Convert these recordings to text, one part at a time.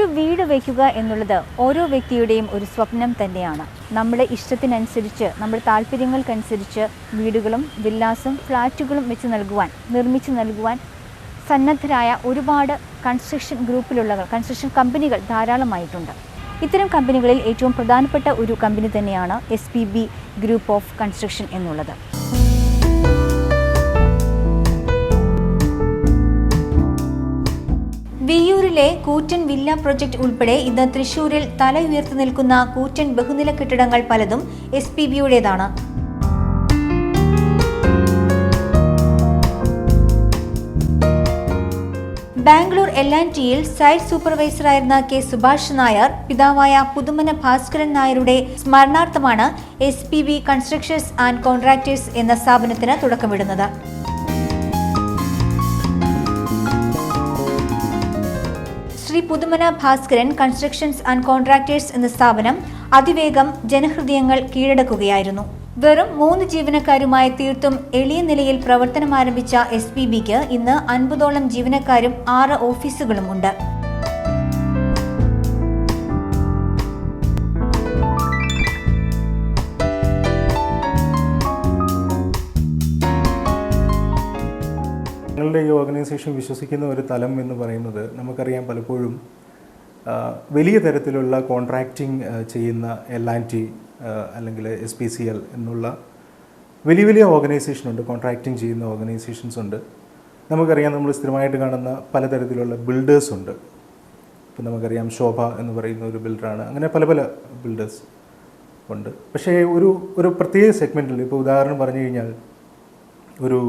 ഒരു വീട് വയ്ക്കുക എന്നുള്ളത് ഓരോ വ്യക്തിയുടെയും ഒരു സ്വപ്നം തന്നെയാണ്. നമ്മുടെ ഇഷ്ടത്തിനനുസരിച്ച്, നമ്മുടെ താല്പര്യങ്ങൾക്കനുസരിച്ച് വീടുകളും വില്ലാസും ഫ്ലാറ്റുകളും നിർമ്മിച്ചു നൽകുവാൻ സന്നദ്ധരായ ഒരുപാട് കൺസ്ട്രക്ഷൻ കമ്പനികൾ ധാരാളമായിട്ടുണ്ട്. ഇത്തരം കമ്പനികളിൽ ഏറ്റവും പ്രധാനപ്പെട്ട ഒരു കമ്പനി തന്നെയാണ് SPB ഗ്രൂപ്പ് ഓഫ് കൺസ്ട്രക്ഷൻ എന്നുള്ളത്. വിയ്യൂരിലെ കൂറ്റൻ വില്ല പ്രൊജക്ട് ഉൾപ്പെടെ ഇന്ന് തൃശൂരിൽ തല ഉയർത്തി നിൽക്കുന്ന കൂറ്റൻ ബഹുനില കെട്ടിടങ്ങൾ പലതും SPBയുടേതാണ്. ബാംഗ്ലൂർ L&Tയിൽ സൈറ്റ് സൂപ്പർവൈസറായിരുന്ന K. സുഭാഷ് നായർ പിതാവായ പുതുമന ഭാസ്കരൻ നായരുടെ സ്മരണാർത്ഥമാണ് SPB കൺസ്ട്രക്ഷൻസ് ആൻഡ് കോൺട്രാക്ടേഴ്സ് എന്ന സ്ഥാപനത്തിന് തുടക്കമിടുന്നത്. Sree Puthumana Bhaskaran constructions and contractors എന്ന സ്ഥാപനം അതിവേഗം ജനഹൃദയങ്ങൾ കീഴടക്കുകയായിരുന്നു. വെറും 3 ജീവനക്കാരുമായി തീർത്തും എളിയ നിലയിൽ പ്രവർത്തനം ആരംഭിച്ച SPBക്ക് ഇന്ന് 50ഓളം ജീവനക്കാരും 6 ഓഫീസുകളും ഉണ്ട്. ഞങ്ങളുടെ ഈ ഓർഗനൈസേഷൻ വിശ്വസിക്കുന്ന ഒരു തലം എന്ന് പറയുന്നത്, നമുക്കറിയാം പലപ്പോഴും വലിയ തരത്തിലുള്ള കോൺട്രാക്റ്റിംഗ് ചെയ്യുന്ന L&T അല്ലെങ്കിൽ SPCL എന്നുള്ള വലിയ ഓർഗനൈസേഷനുണ്ട്, കോൺട്രാക്റ്റിംഗ് ചെയ്യുന്ന ഓർഗനൈസേഷൻസ് ഉണ്ട്. നമുക്കറിയാം നമ്മൾ സ്ഥിരമായിട്ട് കാണുന്ന പലതരത്തിലുള്ള ബിൽഡേഴ്സ് ഉണ്ട്. ഇപ്പം നമുക്കറിയാം ശോഭ എന്ന് പറയുന്ന ഒരു ബിൽഡറാണ്. അങ്ങനെ പല ബിൽഡേഴ്സ് ഉണ്ട്. പക്ഷേ ഒരു പ്രത്യേക സെഗ്മെൻറ്റിൽ, ഇപ്പോൾ ഉദാഹരണം പറഞ്ഞു കഴിഞ്ഞാൽ ഒരു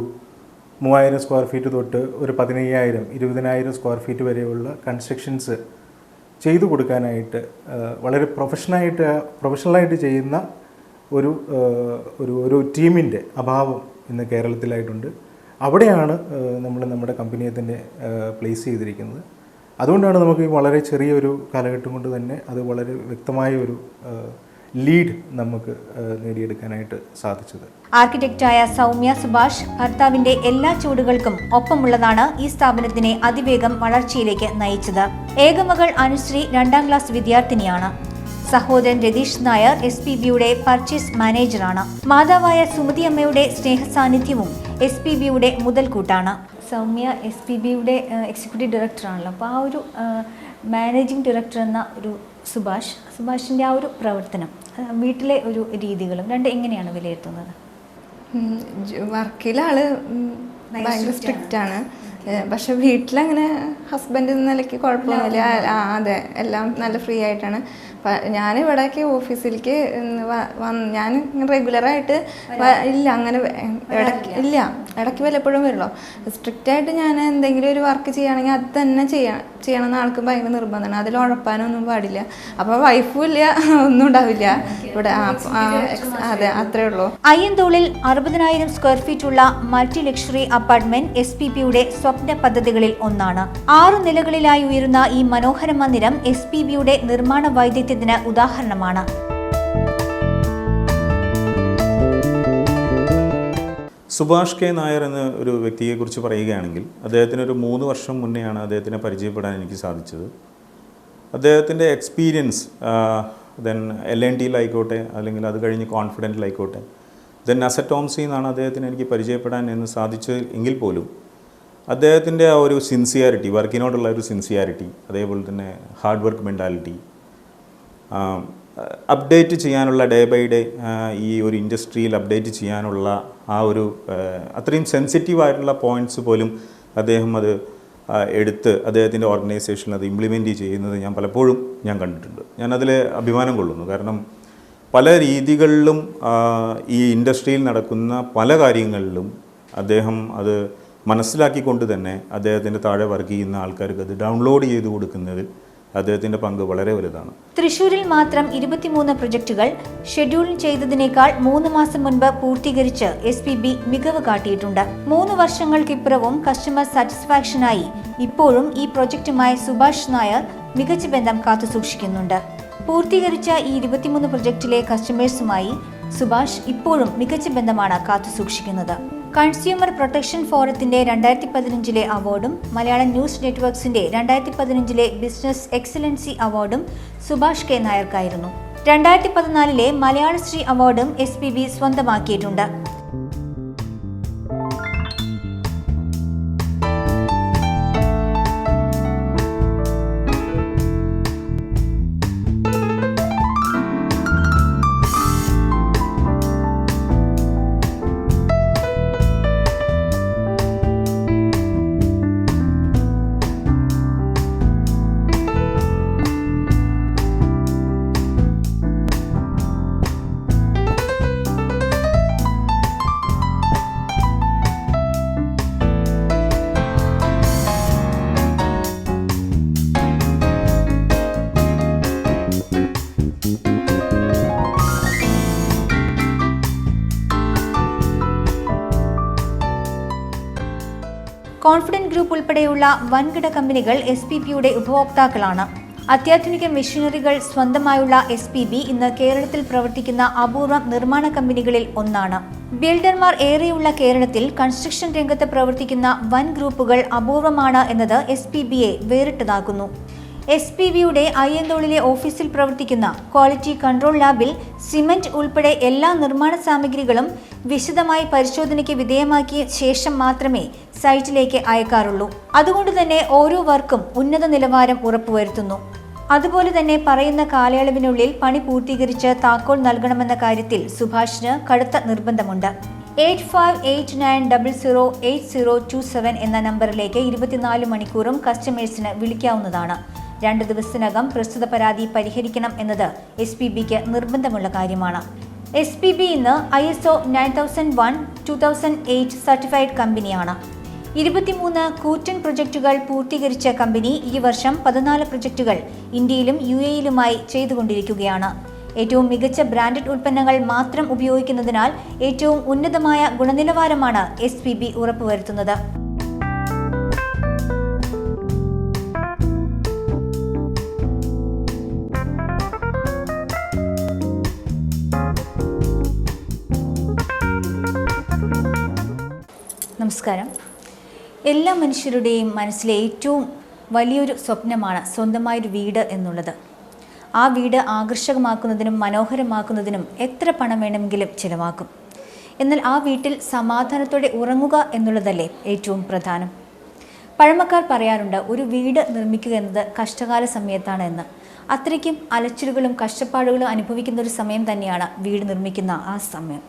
3000 സ്ക്വയർ ഫീറ്റ് തൊട്ട് ഒരു 15,000, 20,000 സ്ക്വയർ ഫീറ്റ് വരെയുള്ള കൺസ്ട്രക്ഷൻസ് ചെയ്തു കൊടുക്കാനായിട്ട് വളരെ പ്രൊഫഷണലായിട്ട് ചെയ്യുന്ന ഒരു ടീമിൻ്റെ അഭാവം ഇന്ന് കേരളത്തിലായിട്ടുണ്ട്. അവിടെയാണ് നമ്മൾ നമ്മുടെ കമ്പനിയെ തന്നെ പ്ലേസ് ചെയ്തിരിക്കുന്നത്. അതുകൊണ്ടാണ് നമുക്ക് വളരെ ചെറിയൊരു കാലഘട്ടം കൊണ്ട് തന്നെ അത് വളരെ വ്യക്തമായ ഒരു ലീഡ് നമുക്ക് നേടിയെടുക്കാനായിട്ട് സാധിച്ചത്. ആർക്കിടെക്റ്റായ സൗമ്യ സുഭാഷ് ഭർത്താവിന്റെ എല്ലാ ചുവടുകൾക്കും ഒപ്പമുള്ളതാണ് ഈ സ്ഥാപനത്തിനെ അതിവേഗം വളർച്ചയിലേക്ക് നയിച്ചത്. ഏകമകൾ അനുശ്രീ 2ാം ക്ലാസ് വിദ്യാർത്ഥിനിയാണ്. സഹോദരൻ രതീഷ് നായർ SPBയുടെ പർച്ചേസ് മാനേജറാണ്. മാതാവായ സുമതി അമ്മയുടെ സ്നേഹസാന്നിധ്യവും SPBയുടെ മുതൽക്കൂട്ടാണ്. സൗമ്യ SPBയുടെ എക്സിക്യൂട്ടീവ് ഡയറക്ടറാണല്ലോ. അപ്പോൾ ആ ഒരു മാനേജിംഗ് ഡയറക്ടർ എന്ന ഒരു സുഭാഷിൻ്റെ ആ ഒരു പ്രവർത്തനം, വീട്ടിലെ ഒരു രീതികളും എങ്ങനെയാണ് വിലയിരുത്തുന്നത്? വർക്കിലാള് ഭയങ്കര സ്ട്രിക്റ്റ് ആണ്. പക്ഷെ വീട്ടിലങ്ങനെ ഹസ്ബൻഡ് എന്ന നിലയ്ക്ക് കുഴപ്പമൊന്നുമില്ല. അതെ, എല്ലാം നല്ല ഫ്രീ ആയിട്ടാണ്. ഞാനിവിടേക്ക് ഓഫീസിലേക്ക് ഞാൻ റെഗുലറായിട്ട് ഇല്ല, അങ്ങനെ ഇടയ്ക്ക് വല്ലപ്പോഴും വരുള്ളൂ. സ്ട്രിക്റ്റായിട്ട് ഞാൻ എന്തെങ്കിലും ഒരു വർക്ക് ചെയ്യുകയാണെങ്കിൽ അത് തന്നെ ചെയ്യണമെന്ന് ആൾക്ക് ഭയങ്കര നിർബന്ധമാണ്. അതിൽ ഉഴപ്പാനൊന്നും പാടില്ല. അപ്പോൾ വൈഫും ഇല്ല, ഒന്നും ഉണ്ടാവില്ല ഇവിടെ. അതെ, അത്രേ ഉള്ളൂ. അയ്യന്തോളിൽ 60,000 സ്ക്വയർ ഫീറ്റ് ഉള്ള മൾട്ടി ലക്ഷറി അപ്പാർട്ട്മെന്റ് SPBയുടെ സ്വപ്ന പദ്ധതികളിൽ ഒന്നാണ്. 6 നിലകളിലായി ഉയരുന്ന ഈ മനോഹര മന്ദിരം SPBയുടെ നിർമ്മാണ വൈദഗ്ധ്യത്തിന് ഉദാഹരണമാണ്. സുഭാഷ് K. നായർ എന്ന ഒരു വ്യക്തിയെക്കുറിച്ച് പറയുകയാണെങ്കിൽ, അദ്ദേഹത്തിന് ഒരു 3 വർഷം മുന്നെയാണ് അദ്ദേഹത്തിനെ പരിചയപ്പെടാൻ എനിക്ക് സാധിച്ചത്. അദ്ദേഹത്തിൻ്റെ എക്സ്പീരിയൻസ് L&Tയിലായിക്കോട്ടെ, അല്ലെങ്കിൽ അത് കഴിഞ്ഞ് കോൺഫിഡൻറ്റിലായിക്കോട്ടെ, അസറ്റോംസിൽ നിന്നാണ് അദ്ദേഹത്തിന് എനിക്ക് പരിചയപ്പെടാൻ എന്ന് സാധിച്ചത് എങ്കിൽ പോലും അദ്ദേഹത്തിൻ്റെ ആ ഒരു സിൻസിയാരിറ്റി, വർക്കിനോടുള്ള ഒരു സിൻസിയാരിറ്റി, അതേപോലെ തന്നെ ഹാർഡ് വർക്ക് മെൻറ്റാലിറ്റി, അപ്ഡേറ്റ് ചെയ്യാനുള്ള ഡേ ബൈ ഡേ ഈ ഒരു ഇൻഡസ്ട്രിയിൽ അപ്ഡേറ്റ് ചെയ്യാനുള്ള ആ ഒരു അത്രയും സെൻസിറ്റീവായിട്ടുള്ള പോയിൻറ്റ്സ് പോലും അദ്ദേഹം അത് എടുത്ത് അദ്ദേഹത്തിൻ്റെ ഓർഗനൈസേഷനിൽ അത് ഇംപ്ലിമെൻറ്റ് ചെയ്യുന്നത് പലപ്പോഴും കണ്ടിട്ടുണ്ട്. ഞാനതിൽ അഭിമാനം കൊള്ളുന്നു. കാരണം പല രീതികളിലും ഈ ഇൻഡസ്ട്രിയിൽ നടക്കുന്ന പല കാര്യങ്ങളിലും അദ്ദേഹം അത് മനസ്സിലാക്കിക്കൊണ്ട് തന്നെ അദ്ദേഹത്തിൻ്റെ താഴെ വർക്ക് ചെയ്യുന്ന ആൾക്കാർക്ക് അത് ഡൗൺലോഡ് ചെയ്ത് കൊടുക്കുന്നതിൽ അദ്ദേഹത്തിൻ്റെ പങ്ക് വളരെ വലുതാണ്. തൃശൂരിൽ മാത്രം 23 പ്രൊജക്ടുകൾ ഷെഡ്യൂൾ ചെയ്തതിനേക്കാൾ 3 മാസം മുൻപ് പൂർത്തീകരിച്ച് SPB മികവ് കാട്ടിയിട്ടുണ്ട്. 3 വർഷങ്ങൾക്കിപ്പുറവും കസ്റ്റമർ സാറ്റിസ്ഫാക്ഷനായി ഇപ്പോഴും ഈ പ്രൊജക്റ്റുമായി സുഭാഷ് നായർ മികച്ച ബന്ധം കാത്തുസൂക്ഷിക്കുന്നുണ്ട്. പൂർത്തീകരിച്ച ഈ 23 പ്രൊജക്റ്റിലെ കസ്റ്റമേഴ്സുമായി സുഭാഷ് ഇപ്പോഴും മികച്ച ബന്ധമാണ് കാത്തുസൂക്ഷിക്കുന്നത്. കൺസ്യൂമർ പ്രൊട്ടക്ഷൻ ഫോറത്തിന്റെ 2015 അവാർഡും മലയാളം ന്യൂസ് നെറ്റ്വർക്സിന്റെ 2015 ബിസിനസ് എക്സലൻസി അവാർഡും സുഭാഷ് കെ നായർക്കായിരുന്നു. 2014 മലയാളശ്രീ അവാർഡും SPB സ്വന്തമാക്കിയിട്ടുണ്ട്. കോൺഫിഡന്റ് ഗ്രൂപ്പ് ഉൾപ്പെടെയുള്ള വൻകിട കമ്പനികൾ SPBയുടെ ഉപഭോക്താക്കളാണ്. അത്യാധുനിക മെഷീനറികൾ സ്വന്തമായുള്ള SPB ഇന്ന് കേരളത്തിൽ പ്രവർത്തിക്കുന്ന അപൂർവം നിർമ്മാണ കമ്പനികളിൽ ഒന്നാണ്. ബിൽഡർമാർ ഏറെയുള്ള കേരളത്തിൽ കൺസ്ട്രക്ഷൻ രംഗത്ത് പ്രവർത്തിക്കുന്ന വൻ ഗ്രൂപ്പുകൾ അപൂർവമാണ് എന്നത് SPBയെ വേറിട്ടതാക്കുന്നു. SPBയുടെ അയ്യന്തോളിലെ ഓഫീസിൽ പ്രവർത്തിക്കുന്ന ക്വാളിറ്റി കൺട്രോൾ ലാബിൽ സിമന്റ് ഉൾപ്പെടെ എല്ലാ നിർമ്മാണ സാമഗ്രികളും വിശദമായി പരിശോധനയ്ക്ക് വിധേയമാക്കിയ ശേഷം മാത്രമേ സൈറ്റിലേക്ക് അയക്കാറുള്ളൂ. അതുകൊണ്ട് തന്നെ ഓരോ വർക്കും ഉന്നത നിലവാരം ഉറപ്പുവരുത്തുന്നു. അതുപോലെ തന്നെ പറയുന്ന കാലയളവിനുള്ളിൽ പണി പൂർത്തീകരിച്ച് താക്കോൽ നൽകണമെന്ന കാര്യത്തിൽ സുഭാഷിന് കടുത്ത നിർബന്ധമുണ്ട്. 8589008027 എന്ന നമ്പറിലേക്ക് 24 മണിക്കൂറും കസ്റ്റമേഴ്സിന് വിളിക്കാവുന്നതാണ്. 2 ദിവസത്തിനകം പ്രസ്തുത പരാതി പരിഹരിക്കണം എന്നത് SPBക്ക് നിർബന്ധമുള്ള കാര്യമാണ്. SPB ഇന്ന് ISO 9001-2008 സർട്ടിഫൈഡ് കമ്പനിയാണ്. 23 കൂറ്റൻ പ്രൊജക്ടുകൾ പൂർത്തീകരിച്ച കമ്പനി ഈ വർഷം 14 പ്രൊജക്ടുകൾ ഇന്ത്യയിലും UAEയിലുമായി ചെയ്തുകൊണ്ടിരിക്കുകയാണ്. ഏറ്റവും മികച്ച ബ്രാൻഡഡ് ഉൽപ്പന്നങ്ങൾ മാത്രം ഉപയോഗിക്കുന്നതിനാൽ ഏറ്റവും ഉന്നതമായ ഗുണനിലവാരമാണ് SPB ഉറപ്പുവരുത്തുന്നത്. നമസ്കാരം. എല്ലാ മനുഷ്യരുടെയും മനസ്സിലെ ഏറ്റവും വലിയൊരു സ്വപ്നമാണ് സ്വന്തമായൊരു വീട് എന്നുള്ളത്. ആ വീട് ആകർഷകമാക്കുന്നതിനും മനോഹരമാക്കുന്നതിനും എത്ര പണം വേണമെങ്കിലും ചിലവാക്കും. എന്നാൽ ആ വീട്ടിൽ സമാധാനത്തോടെ ഉറങ്ങുക എന്നുള്ളതല്ലേ ഏറ്റവും പ്രധാനം. പഴമക്കാർ പറയാറുണ്ട്, ഒരു വീട് നിർമ്മിക്കുക എന്നത് കഷ്ടകാല സമയത്താണ് എന്ന്. അത്രയ്ക്കും അലച്ചിലുകളും കഷ്ടപ്പാടുകളും അനുഭവിക്കുന്ന ഒരു സമയം തന്നെയാണ് വീട് നിർമ്മിക്കുന്ന ആ സമയം.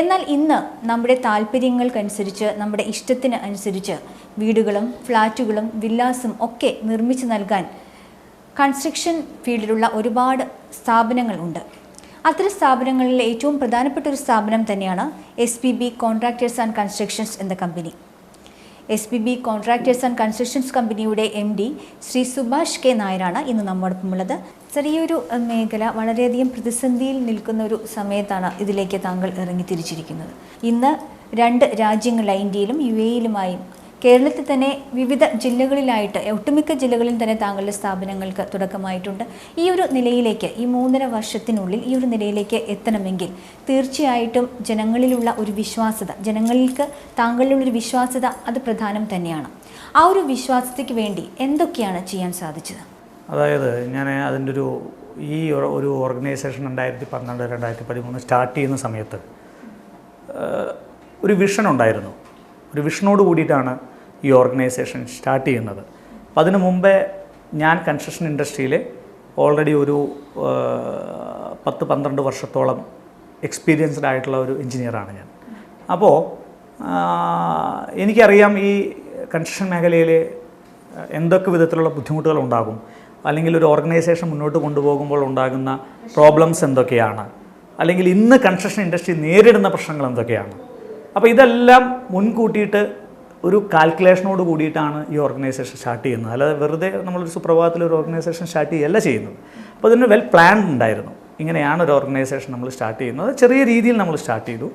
എന്നാൽ ഇന്ന് നമ്മുടെ താല്പര്യങ്ങൾക്കനുസരിച്ച്, നമ്മുടെ ഇഷ്ടത്തിന് അനുസരിച്ച് വീടുകളും ഫ്ലാറ്റുകളും വില്ലാസും ഒക്കെ നിർമ്മിച്ചു നൽകാൻ കൺസ്ട്രക്ഷൻ ഫീൽഡിലുള്ള ഒരുപാട് സ്ഥാപനങ്ങൾ ഉണ്ട്. അത്തരം സ്ഥാപനങ്ങളിൽ ഏറ്റവും പ്രധാനപ്പെട്ട ഒരു സ്ഥാപനം തന്നെയാണ് SPB കോൺട്രാക്ടേഴ്സ് ആൻഡ് കൺസ്ട്രക്ഷൻസ് എന്ന company. SPB contractors and constructions കമ്പനിയുടെ MD ശ്രീ സുഭാഷ് കെ നായരാണ് ഇന്ന് നമ്മോടൊപ്പമുള്ളത്. ചെറിയൊരു മേഖല വളരെയധികം പ്രതിസന്ധിയിൽ നിൽക്കുന്ന ഒരു സമയത്താണ് ഇതിലേക്ക് താങ്കൾ ഇറങ്ങിത്തിരിച്ചിരിക്കുന്നത്. ഇന്ന് 2 രാജ്യങ്ങളിലായി, ഇന്ത്യയിലും UAEയിലുമായും കേരളത്തിൽ തന്നെ വിവിധ ജില്ലകളിലായിട്ട്, ഒട്ടുമിക്ക ജില്ലകളിൽ തന്നെ താങ്കളുടെ സ്ഥാപനങ്ങൾക്ക് തുടക്കമായിട്ടുണ്ട്. ഈ ഒരു നിലയിലേക്ക്, ഈ 3.5 വർഷത്തിനുള്ളിൽ ഈ ഒരു നിലയിലേക്ക് എത്തണമെങ്കിൽ തീർച്ചയായിട്ടും ജനങ്ങളിലുള്ള ഒരു വിശ്വാസ്യത, ജനങ്ങൾക്ക് താങ്കളിലുള്ളൊരു വിശ്വാസ്യത അത് പ്രധാനം തന്നെയാണ്. ആ ഒരു വിശ്വാസതയ്ക്ക് വേണ്ടി എന്തൊക്കെയാണ് ചെയ്യാൻ സാധിച്ചത്? അതായത് ഞാൻ അതിൻ്റെ ഒരു ഓർഗനൈസേഷൻ 2012-2013 സ്റ്റാർട്ട് ചെയ്യുന്ന സമയത്ത് ഒരു വിഷൻ ഉണ്ടായിരുന്നു. ഒരു വിഷനോട് കൂടിയിട്ടാണ് ഈ ഓർഗനൈസേഷൻ സ്റ്റാർട്ട് ചെയ്യുന്നത്. അപ്പം അതിനു മുമ്പേ ഞാൻ കൺസ്ട്രക്ഷൻ ഇൻഡസ്ട്രിയിൽ ഓൾറെഡി ഒരു 10-12 വർഷത്തോളം എക്സ്പീരിയൻസ്ഡ് ആയിട്ടുള്ള ഒരു എൻജിനീയറാണ് ഞാൻ. അപ്പോൾ എനിക്കറിയാം ഈ കൺസ്ട്രക്ഷൻ മേഖലയിൽ എന്തൊക്കെ വിധത്തിലുള്ള ബുദ്ധിമുട്ടുകൾ ഉണ്ടാകും, അല്ലെങ്കിൽ ഒരു ഓർഗനൈസേഷൻ മുന്നോട്ട് കൊണ്ടുപോകുമ്പോൾ ഉണ്ടാകുന്ന പ്രോബ്ലംസ് എന്തൊക്കെയാണ്, അല്ലെങ്കിൽ ഇന്ന് കൺസ്ട്രക്ഷൻ ഇൻഡസ്ട്രി നേരിടുന്ന പ്രശ്നങ്ങൾ എന്തൊക്കെയാണ്. അപ്പോൾ ഇതെല്ലാം മുൻകൂട്ടിയിട്ട് ഒരു കാൽക്കുലേഷനോട് കൂടിയിട്ടാണ് ഈ ഓർഗനൈസേഷൻ സ്റ്റാർട്ട് ചെയ്യുന്നത്. അല്ലാതെ വെറുതെ നമ്മളൊരു സുപ്രഭാതത്തിൽ ഒരു ഓർഗനൈസേഷൻ സ്റ്റാർട്ട് ചെയ്യുകയല്ല ചെയ്യുന്നത്. അപ്പോൾ അതിന് വെൽ പ്ലാൻഡ് ഉണ്ടായിരുന്നു. ഇങ്ങനെയാണ് ഒരു ഓർഗനൈസേഷൻ നമ്മൾ സ്റ്റാർട്ട് ചെയ്യുന്നത്. ചെറിയ രീതിയിൽ നമ്മൾ സ്റ്റാർട്ട് ചെയ്തു.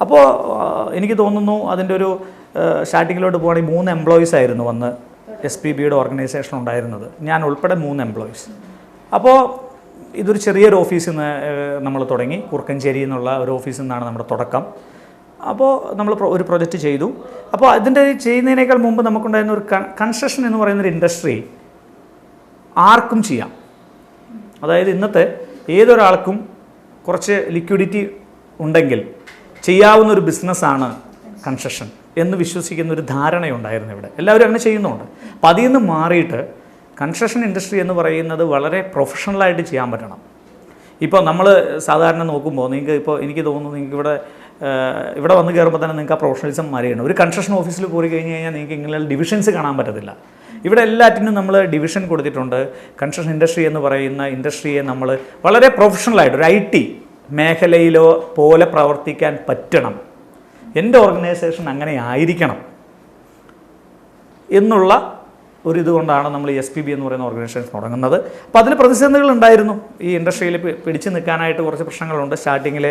അപ്പോൾ എനിക്ക് തോന്നുന്നു അതിൻ്റെ ഒരു സ്റ്റാർട്ടിങ്ങിലോട്ട് പോകുകയാണെങ്കിൽ 3 എംപ്ലോയീസ് ആയിരുന്നു വന്ന് SPBയുടെ ഓർഗനൈസേഷൻ ഉണ്ടായിരുന്നത്. ഞാൻ ഉൾപ്പെടെ 3 എംപ്ലോയീസ്. അപ്പോൾ ഇതൊരു ചെറിയൊരു ഓഫീസിൽ നിന്ന് നമ്മൾ തുടങ്ങി, കുറുക്കഞ്ചേരി എന്നുള്ള ഒരു ഓഫീസിൽ നിന്നാണ് നമ്മുടെ തുടക്കം. അപ്പോൾ നമ്മൾ ഒരു പ്രൊജക്റ്റ് ചെയ്തു. അപ്പോൾ അതിൻ്റെ ചെയ്യുന്നതിനേക്കാൾ മുമ്പ് നമുക്കുണ്ടായിരുന്ന ഒരു കൺസ്ട്രക്ഷൻ എന്ന് പറയുന്നൊരു ഇൻഡസ്ട്രി ആർക്കും ചെയ്യാം. അതായത് ഇന്നത്തെ ഏതൊരാൾക്കും കുറച്ച് ലിക്വിഡിറ്റി ഉണ്ടെങ്കിൽ ചെയ്യാവുന്ന ഒരു ബിസിനസ്സാണ് കൺസ്ട്രക്ഷൻ എന്ന് വിശ്വസിക്കുന്ന ഒരു ധാരണയുണ്ടായിരുന്നു ഇവിടെ. എല്ലാവരും അങ്ങനെ ചെയ്യുന്നുണ്ട്. അപ്പോൾ അതിൽ നിന്ന് മാറിയിട്ട് കൺസ്ട്രക്ഷൻ ഇൻഡസ്ട്രി എന്ന് പറയുന്നത് വളരെ പ്രൊഫഷണലായിട്ട് ചെയ്യാൻ പറ്റണം. ഇപ്പോൾ നമ്മൾ സാധാരണ നോക്കുമ്പോൾ നിങ്ങൾക്ക് ഇപ്പോൾ എനിക്ക് തോന്നുന്നു നിങ്ങൾക്ക് ഇവിടെ വന്ന് കയറുമ്പോൾ തന്നെ നിങ്ങൾക്ക് ആ പ്രൊഫഷണലിസം മാറിയാണ്. ഒരു കൺസ്ട്രക്ഷൻ ഓഫീസിൽ പോയി കഴിഞ്ഞ് കഴിഞ്ഞാൽ നിങ്ങൾക്ക് ഇങ്ങനെ ഡിവിഷൻസ് കാണാൻ പറ്റത്തില്ല. ഇവിടെ എല്ലാറ്റിനും നമ്മൾ ഡിവിഷൻ കൊടുത്തിട്ടുണ്ട്. കൺസ്ട്രക്ഷൻ ഇൻഡസ്ട്രി എന്ന് പറയുന്ന ഇൻഡസ്ട്രിയെ നമ്മൾ വളരെ പ്രൊഫഷണലായിട്ട് ഒരു IT മേഖലയിലോ പോലെ പ്രവർത്തിക്കാൻ പറ്റണം. എൻ്റെ ഓർഗനൈസേഷൻ അങ്ങനെ ആയിരിക്കണം എന്നുള്ള ഒരു ഇതുകൊണ്ടാണ് നമ്മൾ SPB എന്ന് പറയുന്ന ഓർഗനൈസേഷൻ തുടങ്ങുന്നത്. അപ്പോൾ അതിൽ പ്രതിസന്ധികളുണ്ടായിരുന്നു. ഈ ഇൻഡസ്ട്രിയിൽ പിടിച്ചു നിൽക്കാനായിട്ട് കുറച്ച് പ്രശ്നങ്ങളുണ്ട്. സ്റ്റാർട്ടിങ്ങിൽ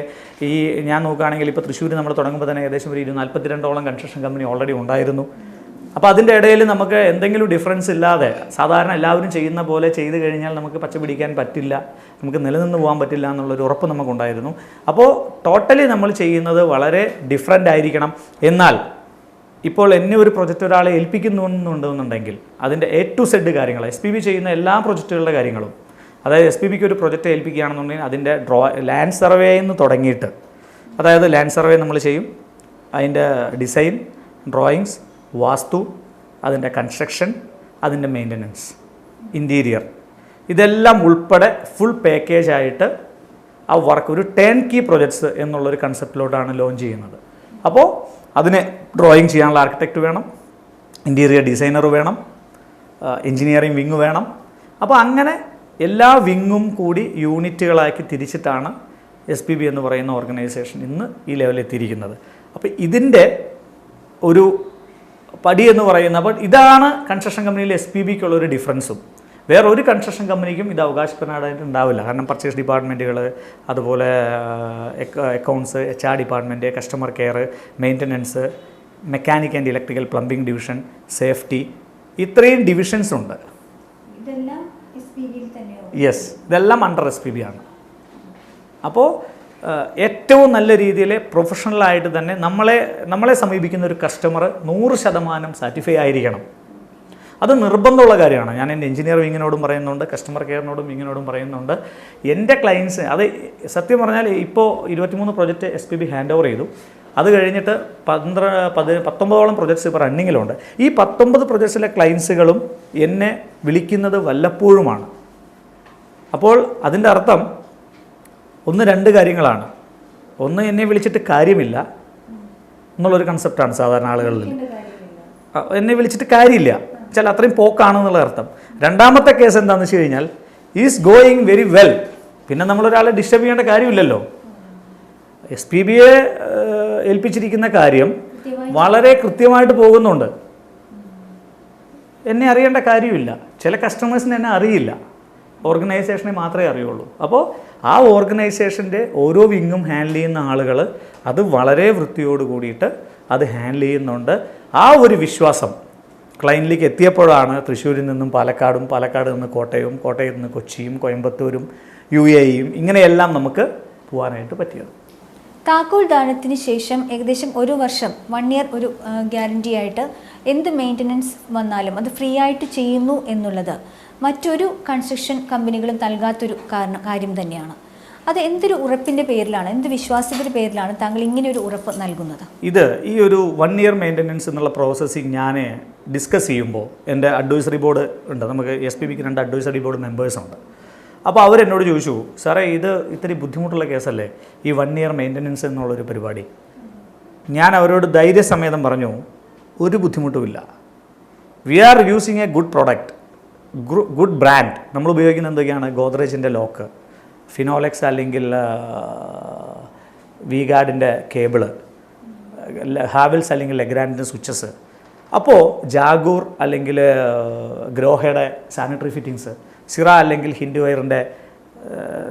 ഞാൻ നോക്കുകയാണെങ്കിൽ ഇപ്പോൾ തൃശ്ശൂർ നമ്മൾ തുടങ്ങുമ്പോൾ തന്നെ ഏകദേശം ഒരു 42ഓളം കൺസ്ട്രക്ഷൻ കമ്പനി ഓൾറെഡി ഉണ്ടായിരുന്നു. അപ്പോൾ അതിൻ്റെ ഇടയിൽ നമുക്ക് എന്തെങ്കിലും ഡിഫറൻസ് ഇല്ലാതെ സാധാരണ എല്ലാവരും ചെയ്യുന്ന പോലെ ചെയ്ത് കഴിഞ്ഞാൽ നമുക്ക് പച്ച പിടിക്കാൻ പറ്റില്ല, നമുക്ക് നിലനിന്ന് പോകാൻ പറ്റില്ല എന്നുള്ളൊരു ഉറപ്പ് നമുക്കുണ്ടായിരുന്നു. അപ്പോൾ ടോട്ടലി നമ്മൾ ചെയ്യുന്നത് വളരെ ഡിഫറൻ്റ് ആയിരിക്കണം. എന്നാൽ ഇപ്പോൾ എന്നെ ഒരു പ്രൊജക്റ്റ് ഒരാളെ ഏൽപ്പിക്കുന്നുണ്ടെന്നുണ്ടെങ്കിൽ അതിൻ്റെ A to Z കാര്യങ്ങൾ SPB ചെയ്യുന്ന എല്ലാ പ്രൊജക്റ്റുകളുടെ കാര്യങ്ങളും, അതായത് SPBക്ക് ഒരു പ്രൊജക്റ്റ് ഏൽപ്പിക്കുകയാണെന്നുണ്ടെങ്കിൽ അതിൻ്റെ ലാൻഡ് സർവേയിൽ നിന്ന് തുടങ്ങിയിട്ട്, അതായത് ലാൻഡ് സർവേ നമ്മൾ ചെയ്യും, അതിൻ്റെ ഡിസൈൻ, ഡ്രോയിങ്സ്, വാസ്തു, അതിൻ്റെ കൺസ്ട്രക്ഷൻ, അതിൻ്റെ മെയിൻ്റനൻസ്, ഇൻറ്റീരിയർ, ഇതെല്ലാം ഉൾപ്പെടെ ഫുൾ പാക്കേജായിട്ട് ആ വർക്ക് ഒരു 10 key പ്രൊജക്ട്സ് എന്നുള്ളൊരു കൺസെപ്റ്റിലോട്ടാണ് ലോഞ്ച് ചെയ്യുന്നത്. അപ്പോൾ അതിന് ഡ്രോയിങ് ചെയ്യാനുള്ള ആർക്കിടെക്റ്റ് വേണം, ഇൻറ്റീരിയർ ഡിസൈനർ വേണം, എൻജിനീയറിംഗ് വിങ് വേണം. അപ്പോൾ അങ്ങനെ എല്ലാ വിങ്ങും കൂടി യൂണിറ്റുകളാക്കി തിരിച്ചിട്ടാണ് SPB എന്ന് പറയുന്ന ഓർഗനൈസേഷൻ ഇന്ന് ഈ ലെവലിൽ എത്തിയിരിക്കുന്നത്. അപ്പോൾ ഇതിൻ്റെ ഒരു പടി എന്ന് പറയുന്ന, അപ്പോൾ ഇതാണ് കൺസ്ട്രക്ഷൻ കമ്പനിയിൽ SPBക്കുള്ള ഒരു ഡിഫറൻസും. വേറെ ഒരു കൺസ്ട്രക്ഷൻ കമ്പനിക്കും ഇത് അവകാശപ്പെടാനായിട്ട് ഉണ്ടാവില്ല. കാരണം പർച്ചേസ് ഡിപ്പാർട്ട്മെൻറ്റുകൾ, അതുപോലെ accounts, HR department, customer care, maintenance, mechanic and electrical, plumbing division, safety, ഇത്രയും ഡിവിഷൻസ് ഉണ്ട്. യെസ്, ഇതെല്ലാം അണ്ടർ SPB ആണ്. അപ്പോൾ ഏറ്റവും നല്ല രീതിയിൽ പ്രൊഫഷണലായിട്ട് തന്നെ നമ്മളെ സമീപിക്കുന്ന ഒരു കസ്റ്റമർ 100% സാറ്റിസ്ഫൈ ആയിരിക്കണം. അത് നിർബന്ധമുള്ള കാര്യമാണ്. ഞാൻ എൻ്റെ എഞ്ചിനീയർ വിങ്ങിനോടും പറയുന്നുണ്ട്, കസ്റ്റമർ കെയറിനോടും വിങ്ങിനോടും പറയുന്നുണ്ട്. എൻ്റെ ക്ലയൻസ്, അത് സത്യം പറഞ്ഞാൽ ഇപ്പോൾ 23 പ്രൊജക്റ്റ് SPB ഹാൻഡ് ഓവർ ചെയ്തു. അത് കഴിഞ്ഞിട്ട് 19ഓളം പ്രൊജക്ട്സ് ഇപ്പോൾ റണ്ണിങ്ങിലുണ്ട്. ഈ 19 പ്രൊജക്ട്സിലെ ക്ലയൻസുകളും എന്നെ വിളിക്കുന്നത് വല്ലപ്പോഴുമാണ്. അപ്പോൾ അതിൻ്റെ അർത്ഥം 1-2 കാര്യങ്ങളാണ്. ഒന്ന്, എന്നെ വിളിച്ചിട്ട് കാര്യമില്ല എന്നുള്ളൊരു കൺസെപ്റ്റാണ് സാധാരണ ആളുകളിൽ. എന്നെ വിളിച്ചിട്ട് കാര്യമില്ല വെച്ചാൽ അത്രയും പോക്കാണെന്നുള്ള അർത്ഥം. രണ്ടാമത്തെ കേസ് എന്താണെന്ന് വെച്ച് കഴിഞ്ഞാൽ ഈസ് ഗോയിങ് വെരി വെൽ. പിന്നെ നമ്മളൊരാളെ ഡിസ്റ്റർബ് ചെയ്യേണ്ട കാര്യമില്ലല്ലോ. SPBയെ ഏൽപ്പിച്ചിരിക്കുന്ന കാര്യം വളരെ കൃത്യമായിട്ട് പോകുന്നുണ്ട്. എന്നെ അറിയേണ്ട കാര്യമില്ല. ചില കസ്റ്റമേഴ്സിന് എന്നെ അറിയില്ല, ഓർഗനൈസേഷനെ മാത്രമേ അറിയുള്ളൂ. അപ്പോൾ ആ ഓർഗനൈസേഷൻ്റെ ഓരോ വിങ്ങും ഹാൻഡിൽ ചെയ്യുന്ന ആളുകൾ അത് വളരെ വൃത്തിയോട് കൂടിയിട്ട് അത് ഹാൻഡിൽ ചെയ്യുന്നുണ്ട്. ആ ഒരു വിശ്വാസം ക്ലയൻറ്റിലേക്ക് എത്തിയപ്പോഴാണ് തൃശ്ശൂരിൽ നിന്നും പാലക്കാട് നിന്ന് കോട്ടയവും, കോട്ടയത്ത് നിന്ന് കൊച്ചിയും, കോയമ്പത്തൂരും, UAEയും ഇങ്ങനെയെല്ലാം നമുക്ക് പോകാനായിട്ട് പറ്റിയത്. താക്കോൽ ദാനത്തിന് ശേഷം ഏകദേശം 1 വർഷം, 1 ഇയർ ഒരു ഗ്യാരണ്ടി ആയിട്ട് എന്ത് മെയിൻ്റനൻസ് വന്നാലും അത് ഫ്രീ ആയിട്ട് ചെയ്യുന്നു എന്നുള്ളത് മറ്റൊരു കൺസ്ട്രക്ഷൻ കമ്പനികളും നൽകാത്തൊരു കാര്യം തന്നെയാണ്. അത് എന്തൊരു ഉറപ്പിൻ്റെ പേരിലാണ്, എന്ത് വിശ്വാസത്തിൻ്റെ പേരിലാണ് താങ്കൾ ഇങ്ങനെ ഒരു ഉറപ്പ് നൽകുന്നത്? ഇത് ഈ ഒരു 1 ഇയർ മെയിൻ്റനൻസ് എന്നുള്ള പ്രോസസ്സിങ് ഞാൻ ഡിസ്കസ് ചെയ്യുമ്പോൾ എൻ്റെ അഡ്വൈസറി ബോർഡ് ഉണ്ട്. നമുക്ക് SPBക്ക് 2 അഡ്വൈസറി ബോർഡ് മെമ്പേഴ്സുണ്ട്. അപ്പോൾ അവരെന്നോട് ചോദിച്ചു, സാറേ ഇത് ഇത്തിരി ബുദ്ധിമുട്ടുള്ള കേസല്ലേ ഈ 1 ഇയർ മെയിൻ്റനൻസ് എന്നുള്ളൊരു പരിപാടി? ഞാൻ അവരോട് ധൈര്യസമേതം പറഞ്ഞു, ഒരു ബുദ്ധിമുട്ടുമില്ല. We are using a good product, good brand. നമ്മൾ ഉപയോഗിക്കുന്ന എന്തൊക്കെയാണ്? ഗോദ്രേജിൻ്റെ ലോക്ക്, ഫിനോലെക്സ് അല്ലെങ്കിൽ വിഗാർഡിൻ്റെ കേബിള്, ഹാവൽസ് അല്ലെങ്കിൽ ലെഗ്രാൻഡിൻ്റെ സ്വിച്ചസ്, അപ്പോൾ ജാഗൂർ അല്ലെങ്കിൽ ഗ്രോഹയുടെ സാനിറ്ററി ഫിറ്റിങ്സ്, സിറ അല്ലെങ്കിൽ ഹിൻഡ്വയറിൻ്റെ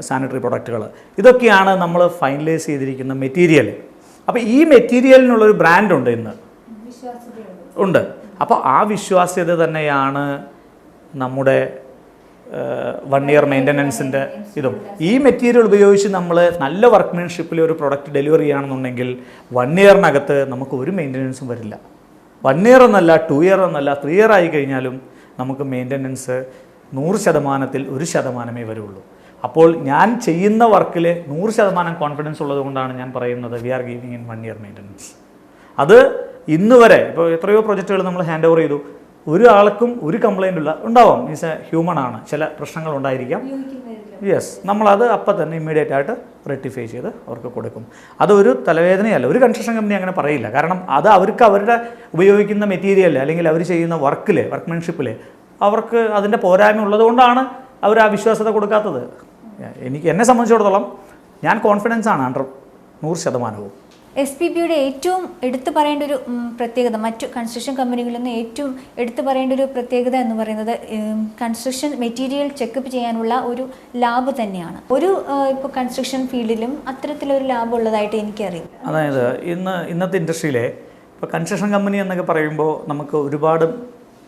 സാനിറ്ററി പ്രൊഡക്റ്റുകൾ, ഇതൊക്കെയാണ് നമ്മൾ ഫൈനലൈസ് ചെയ്തിരിക്കുന്ന മെറ്റീരിയൽ. അപ്പോൾ ഈ മെറ്റീരിയലിനുള്ളൊരു ബ്രാൻഡുണ്ട് ഇന്ന് ഉണ്ട്. അപ്പോൾ ആ വിശ്വാസ്യത തന്നെയാണ് നമ്മുടെ 1 ഇയർ മെയിൻ്റനൻസിൻ്റെ ഇതും. ഈ മെറ്റീരിയൽ ഉപയോഗിച്ച് നമ്മൾ നല്ല വർക്ക്മാൻഷിപ്പിൽ ഒരു പ്രൊഡക്റ്റ് ഡെലിവറി ചെയ്യുകയാണെന്നുണ്ടെങ്കിൽ 1 ഇയറിനകത്ത് നമുക്ക് ഒരു മെയിൻ്റനൻസും വരില്ല. 1 ഇയർ എന്നല്ല, 2 ഇയർ എന്നല്ല, 3 ഇയർ ആയി കഴിഞ്ഞാലും നമുക്ക് മെയിൻ്റനൻസ് 100%-ൽ 1% വരുള്ളൂ. അപ്പോൾ ഞാൻ ചെയ്യുന്ന വർക്കിൽ 100% കോൺഫിഡൻസ് ഉള്ളത് കൊണ്ടാണ് ഞാൻ പറയുന്നത് we are giving in 1 year maintenance. അത് ഇന്ന് വരെ ഇപ്പോൾ എത്രയോ പ്രൊജക്റ്റുകൾ നമ്മൾ ഹാൻഡ് ഓവർ ചെയ്തു, ഒരു ആൾക്കും ഒരു കംപ്ലൈൻ്റ് ഉണ്ടാവാം. മീൻസ് ഹ്യൂമൺ ആണ്, ചില പ്രശ്നങ്ങൾ ഉണ്ടായിരിക്കാം. യെസ്, നമ്മളത് അപ്പം തന്നെ ഇമ്മീഡിയറ്റ് ആയിട്ട് റെക്ടിഫൈ ചെയ്ത് അവർക്ക് കൊടുക്കും. അതൊരു തലവേദനയല്ല, ഒരു കൺസ്ട്രക്ഷൻ കമ്പനി അങ്ങനെ പറയില്ല. കാരണം അത് അവർക്ക് അവരുടെ ഉപയോഗിക്കുന്ന മെറ്റീരിയൽ അല്ലെങ്കിൽ അവർ ചെയ്യുന്ന വർക്കിൽ, വർക്ക്മാൻഷിപ്പിൽ അവർക്ക് അതിൻ്റെ പോരായ്മ ഉള്ളതുകൊണ്ടാണ് അവർ ആ വിശ്വാസത കൊടുക്കാത്തത്. എന്നെ സംബന്ധിച്ചിടത്തോളം ഞാൻ കോൺഫിഡൻസ് ആണ് 100%. SPBയുടെ ഏറ്റവും എടുത്തു പറയേണ്ട ഒരു പ്രത്യേകത, മറ്റു കൺസ്ട്രക്ഷൻ കമ്പനികളിൽ നിന്ന് ഏറ്റവും എടുത്തു പറയേണ്ട ഒരു പ്രത്യേകത എന്ന് പറയുന്നത് കൺസ്ട്രക്ഷൻ മെറ്റീരിയൽ ചെക്കപ്പ് ചെയ്യാനുള്ള ഒരു ലാബ് തന്നെയാണ്. ഒരു ഇപ്പോൾ കൺസ്ട്രക്ഷൻ ഫീൽഡിലും അത്തരത്തിലൊരു ലാബ് ഉള്ളതായിട്ട് എനിക്കറിയാം. അതായത് ഇന്നത്തെ ഇൻഡസ്ട്രിയിലെ ഇപ്പോൾ കൺസ്ട്രക്ഷൻ കമ്പനി എന്നൊക്കെ പറയുമ്പോൾ നമുക്ക് ഒരുപാട്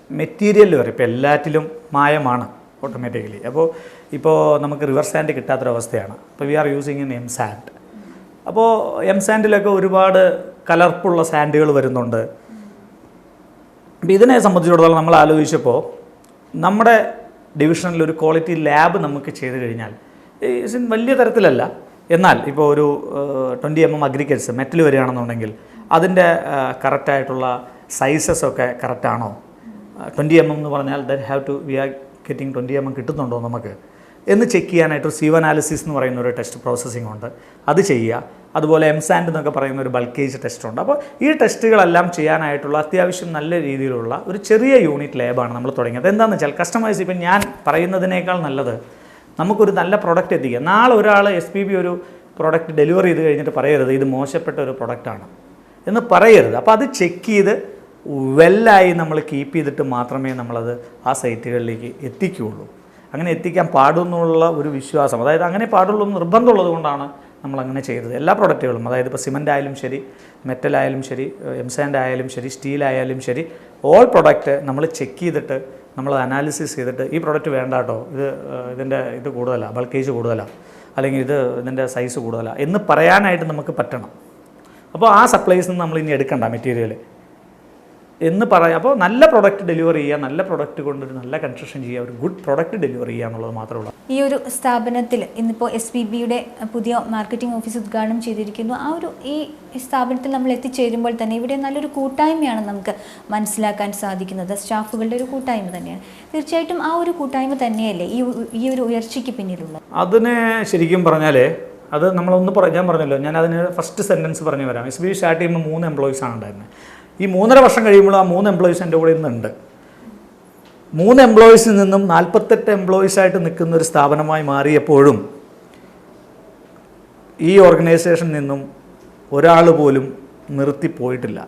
മെറ്റീരിയൽ വരെ ഇപ്പോൾ എല്ലാറ്റിലും മായമാണ് ഓട്ടോമാറ്റിക്കലി. ഇപ്പോൾ നമുക്ക് റിവർ സാൻഡ് കിട്ടാത്തൊരവസ്ഥയാണ്. ഇപ്പോൾ we are using in M sand. അപ്പോൾ എം സാൻഡിലൊക്കെ ഒരുപാട് കലർപ്പുള്ള സാൻഡുകൾ വരുന്നുണ്ട്. അപ്പോൾ ഇതിനെ സംബന്ധിച്ചിടത്തോളം നമ്മൾ ആലോചിച്ചപ്പോൾ നമ്മുടെ ഡിവിഷനിൽ ഒരു ക്വാളിറ്റി ലാബ് നമുക്ക് ചെയ്ത് കഴിഞ്ഞാൽ വലിയ തരത്തിലല്ല, എന്നാൽ ഇപ്പോൾ ഒരു 20 mm അഗ്രികൾച്ചർ മെറ്റൽ വരികയാണെന്നുണ്ടെങ്കിൽ അതിൻ്റെ കറക്റ്റായിട്ടുള്ള സൈസസ് ഒക്കെ കറക്റ്റാണോ, 20 mm എന്ന് പറഞ്ഞാൽ വി ആർ ഗെറ്റിംഗ് 20 mm കിട്ടുന്നുണ്ടോ നമുക്ക് എന്ന് ചെക്ക് ചെയ്യാനായിട്ട് സീവ് അനാലിസിസ് എന്ന് പറയുന്ന ഒരു ടെസ്റ്റ് പ്രോസസ്സിംഗ് ഉണ്ട്, അത് ചെയ്യുക. അതുപോലെ എം സാൻഡ് എന്നൊക്കെ പറയുന്ന ഒരു ബൾക്കേജ് ടെസ്റ്റ് ഉണ്ട്. അപ്പോൾ ഈ ടെസ്റ്റുകളെല്ലാം ചെയ്യാനായിട്ടുള്ള അത്യാവശ്യം നല്ല രീതിയിലുള്ള ഒരു ചെറിയ യൂണിറ്റ് ലാബാണ് നമ്മൾ തുടങ്ങിയത്. എന്താണെന്ന് വെച്ചാൽ കസ്റ്റമൈസ്, ഇപ്പം ഞാൻ പറയുന്നതിനേക്കാൾ നല്ലത് നമുക്കൊരു നല്ല പ്രൊഡക്റ്റ് എത്തിക്കുക. നാളെ ഒരാൾ SPB ഒരു പ്രൊഡക്റ്റ് ഡെലിവറി ചെയ്ത് കഴിഞ്ഞിട്ട് പറയരുത് ഇത് മോശപ്പെട്ട ഒരു പ്രൊഡക്റ്റാണ് എന്ന് പറയരുത്. അപ്പോൾ അത് ചെക്ക് ചെയ്ത് വെല്ലായി നമ്മൾ കീപ്പ് ചെയ്തിട്ട് മാത്രമേ നമ്മളത് ആ സൈറ്റുകളിലേക്ക് എത്തിക്കുകയുള്ളൂ. അങ്ങനെ എത്തിക്കാൻ പാടുന്നുള്ള ഒരു വിശ്വാസം, അതായത് അങ്ങനെ പാടുള്ളൂ നിർബന്ധമുള്ളത് കൊണ്ടാണ് നമ്മളങ്ങനെ ചെയ്തത്. എല്ലാ പ്രൊഡക്റ്റുകളും, അതായത് ഇപ്പോൾ സിമൻ്റ് ആയാലും ശരി, മെറ്റലായാലും ശരി, എം സാൻഡ് ആയാലും ശരി, സ്റ്റീലായാലും ശരി, ഓൾ പ്രൊഡക്റ്റ് നമ്മൾ ചെക്ക് ചെയ്തിട്ട് നമ്മൾ അനാലിസിസ് ചെയ്തിട്ട് ഈ പ്രൊഡക്റ്റ് വേണ്ട കേട്ടോ, ഇതിൻ്റെ ഇത് കൂടുതലാണ്, ബൾക്കേജ് കൂടുതലാണ്, അല്ലെങ്കിൽ ഇതിൻ്റെ സൈസ് കൂടുതലാണ് എന്ന് പറയാനായിട്ട് നമുക്ക് പറ്റണം. അപ്പോൾ ആ സപ്ലൈസിൽ നിന്ന് നമ്മൾ ഇനി എടുക്കണ്ട മെറ്റീരിയൽ എന്ന് പറയാം. അപ്പോൾ നല്ല പ്രൊഡക്റ്റ് ഡെലിവറി ചെയ്യുക, നല്ല പ്രൊഡക്റ്റ് കൊണ്ടൊരു നല്ല കൺസ്ട്രക്ഷൻ ചെയ്യുക, ഒരു ഗുഡ് പ്രൊഡക്റ്റ് ഡെലിവറി ചെയ്യുക എന്നുള്ളത് മാത്രമേ ഉള്ളൂ. ഈ ഒരു സ്ഥാപനത്തിൽ ഇന്നിപ്പോൾ SPBയുടെ പുതിയ മാർക്കറ്റിംഗ് ഓഫീസ് ഉദ്ഘാടനം ചെയ്തിരിക്കുന്നു. ഈ സ്ഥാപനത്തിൽ നമ്മൾ എത്തിച്ചേരുമ്പോൾ തന്നെ ഇവിടെ നല്ലൊരു കൂട്ടായ്മയാണ് നമുക്ക് മനസ്സിലാക്കാൻ സാധിക്കുന്നത്. സ്റ്റാഫുകളുടെ ഒരു കൂട്ടായ്മ തന്നെയാണ്. തീർച്ചയായിട്ടും ആ ഒരു കൂട്ടായ്മ തന്നെയല്ലേ ഈ ഒരു ഉയർച്ചയ്ക്ക് പിന്നിലുള്ളത്. അതിന് ശരിക്കും പറഞ്ഞാൽ അത് നമ്മളൊന്ന് ഞാൻ പറഞ്ഞല്ലോ, ഞാൻ അതിന് ഫസ്റ്റ് സെൻറ്റൻസ് പറഞ്ഞു വരാം. SPB സ്റ്റാർട്ട് ചെയ്യുമ്പോൾ 3 എംപ്ലോയീസ് ആണ് ഉണ്ടായിരുന്നത്. ഈ 3.5 വർഷം കഴിയുമ്പോൾ ആ 3 എംപ്ലോയീസ് എൻ്റെ കൂടെ ഇന്നുണ്ട്. 3 എംപ്ലോയീസിൽ നിന്നും 48 എംപ്ലോയീസായിട്ട് നിൽക്കുന്ന ഒരു സ്ഥാപനമായി മാറിയപ്പോഴും ഈ ഓർഗനൈസേഷനിൽ നിന്നും ഒരാൾ പോലും നിർത്തിപ്പോയിട്ടില്ല.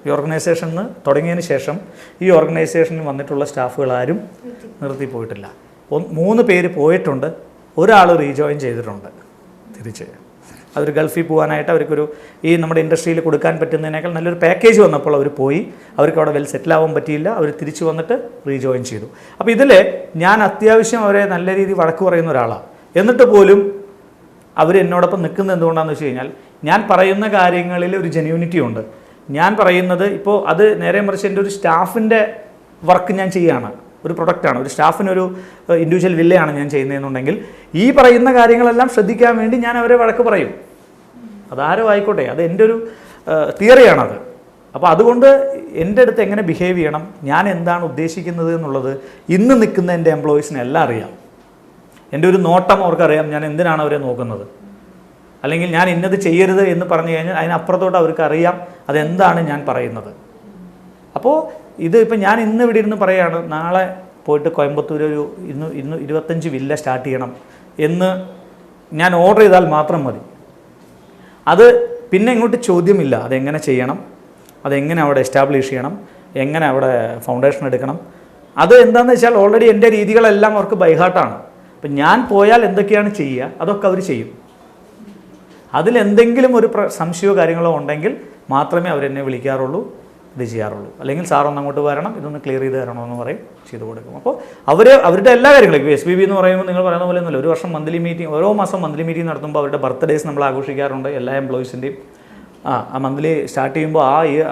ഈ ഓർഗനൈസേഷന് തുടങ്ങിയതിന് ശേഷം ഈ ഓർഗനൈസേഷനിൽ വന്നിട്ടുള്ള സ്റ്റാഫുകൾ ആരും നിർത്തിപ്പോയിട്ടില്ല. 3 പേര് പോയിട്ടുണ്ട്, ഒരാൾ റീജോയിൻ ചെയ്തിട്ടുണ്ട് തിരിച്ച്. അതൊരു ഗൾഫിൽ പോകാനായിട്ട് അവർക്കൊരു നമ്മുടെ ഇൻഡസ്ട്രിയിൽ കൊടുക്കാൻ പറ്റുന്നതിനേക്കാൾ നല്ലൊരു പാക്കേജ് വന്നപ്പോൾ അവർ പോയി, അവർക്ക് അവിടെ വെൽ സെറ്റിൽ ആവാൻ പറ്റിയില്ല, അവർ തിരിച്ചു വന്നിട്ട് റീജോയിൻ ചെയ്തു. അപ്പോൾ ഇതിൽ ഞാൻ അത്യാവശ്യം അവരെ നല്ല രീതിയിൽ വഴക്ക് പറയുന്ന ഒരാളാണ്. എന്നിട്ട് പോലും അവർ എന്നോടൊപ്പം നിൽക്കുന്നത് എന്തുകൊണ്ടാണെന്ന് വെച്ച് കഴിഞ്ഞാൽ ഞാൻ പറയുന്ന കാര്യങ്ങളിൽ ഒരു ജെന്യൂനിറ്റി ഉണ്ട്. ഞാൻ പറയുന്നത് ഇപ്പോൾ അത് നേരെ മറിച്ച് എൻ്റെ ഒരു സ്റ്റാഫിൻ്റെ വർക്ക് ഞാൻ ചെയ്യുകയാണ്, ഒരു പ്രൊഡക്റ്റാണ്, ഒരു സ്റ്റാഫിനൊരു ഇൻഡിവിജ്വൽ വില്ലയാണ് ഞാൻ ചെയ്യുന്നതെന്നുണ്ടെങ്കിൽ ഈ പറയുന്ന കാര്യങ്ങളെല്ലാം ശ്രദ്ധിക്കാൻ വേണ്ടി ഞാൻ അവരെ വഴക്ക് പറയും. അതാരും ആയിക്കോട്ടെ, അത് എൻ്റെ ഒരു തിയറിയാണത്. അപ്പോൾ അതുകൊണ്ട് എൻ്റെ അടുത്ത് എങ്ങനെ ബിഹേവ് ചെയ്യണം, ഞാൻ എന്താണ് ഉദ്ദേശിക്കുന്നത് എന്നുള്ളത് ഇന്ന് നിൽക്കുന്ന എൻ്റെ എംപ്ലോയീസിനെല്ലാം അറിയാം. എൻ്റെ ഒരു നോട്ടം അവർക്കറിയാം, ഞാൻ എന്തിനാണ് അവരെ നോക്കുന്നത്, അല്ലെങ്കിൽ ഞാൻ ഇന്നത് ചെയ്യരുത് എന്ന് പറഞ്ഞു കഴിഞ്ഞാൽ അതിനപ്പുറത്തോട്ട് അവർക്ക് അറിയാം അതെന്താണ് ഞാൻ പറയുന്നത്. അപ്പോൾ ഇപ്പം ഞാൻ ഇന്ന് ഇവിടെ ഇരുന്ന് പറയുകയാണ്, നാളെ പോയിട്ട് കോയമ്പത്തൂർ ഒരു 25 വില്ല സ്റ്റാർട്ട് ചെയ്യണം എന്ന് ഞാൻ ഓർഡർ ചെയ്താൽ മാത്രം മതി. അത് പിന്നെ ഇങ്ങോട്ട് ചോദ്യമില്ല, അതെങ്ങനെ ചെയ്യണം, അതെങ്ങനെ അവിടെ എസ്റ്റാബ്ലിഷ് ചെയ്യണം, എങ്ങനെ അവിടെ ഫൗണ്ടേഷൻ എടുക്കണം. അത് എന്താണെന്ന് വെച്ചാൽ ഓൾറെഡി എൻ്റെ രീതികളെല്ലാം അവർക്ക് ബൈഹാർട്ടാണ്. അപ്പം ഞാൻ പോയാൽ എന്തൊക്കെയാണ് ചെയ്യുക അതൊക്കെ അവർ ചെയ്യും. അതിലെന്തെങ്കിലും ഒരു സംശയമോ കാര്യങ്ങളോ ഉണ്ടെങ്കിൽ മാത്രമേ അവരെന്നെ വിളിക്കാറുള്ളൂ. ഇത് ചെയ്യാറുള്ളൂ. അല്ലെങ്കിൽ സാറൊന്ന് അങ്ങോട്ട് വരണം, ഇതൊന്ന് ക്ലിയർ ചെയ്ത് തരണമെന്ന് പറയും, ചെയ്ത് കൊടുക്കും. അപ്പോൾ അവരുടെ എല്ലാ കാര്യങ്ങളും SPB എന്ന് പറയുമ്പോൾ നിങ്ങൾ പറയുന്ന പോലെ ഒന്നുമില്ല. ഒരു വർഷം മന്ത്ലി മീറ്റിംഗ്, ഓരോ മാസം മന്ത്ലി മീറ്റിംഗ് നടത്തുമ്പോൾ അവരുടെ ബർത്ത്ഡേസ് നമ്മൾ ആഘോഷിക്കാറുണ്ട്. എല്ലാ എംപ്ലോയീസിൻ്റെയും ആ മന്ത്ലി സ്റ്റാർട്ട് ചെയ്യുമ്പോൾ